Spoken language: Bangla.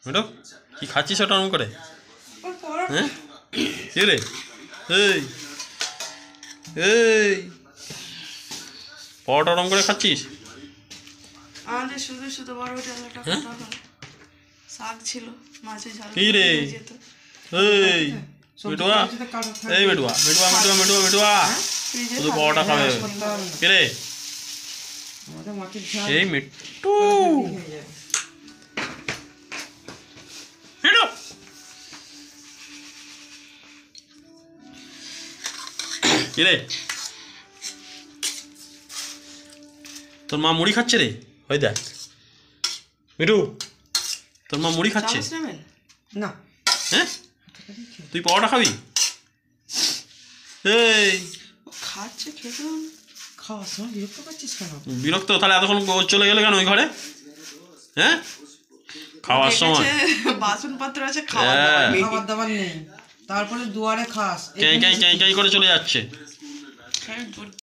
মিঠু কি খাচ্ছিস ওটা অন করে? হ্যাঁ কি রে? এই এই পরোটা ওরম করে খাচ্ছিস? আমাদের শুধু শুধু বড় ডালাটা কাটা হলো, শাক ছিল, মাছের ঝাল কি রে? যেত। এই মিঠুয়া, এই মিঠুয়া মিঠুয়া মিঠুয়া মিঠুয়া মিঠুয়া শুধু পরোটা খাবে কে রে? এই মিট্টু মিঠু কি রে? তোর মা মুড়ি খাচ্ছে রে, ওই দেখ মিঠু তোর মা মুড়ি খাচ্ছে। চামচ নেবেন না? হ্যাঁ তুই পরোটা খাবি? এই খাচ্ছে, খেতে দাও না। খাওয়ার সময় বিরক্ত করছিস কেন? বিরক্ত তাহলে এতক্ষণ চলে গেলে কেন ওই ঘরে? হ্যাঁ খাওয়ার সময় বাসনপত্র আছে, খাওয়ার দাবার নেই, তারপরে দুয়ারে খাস ক্যাঁ ক্যাঁ ক্যাঁ ক্যাঁ করে চলে যাচ্ছে।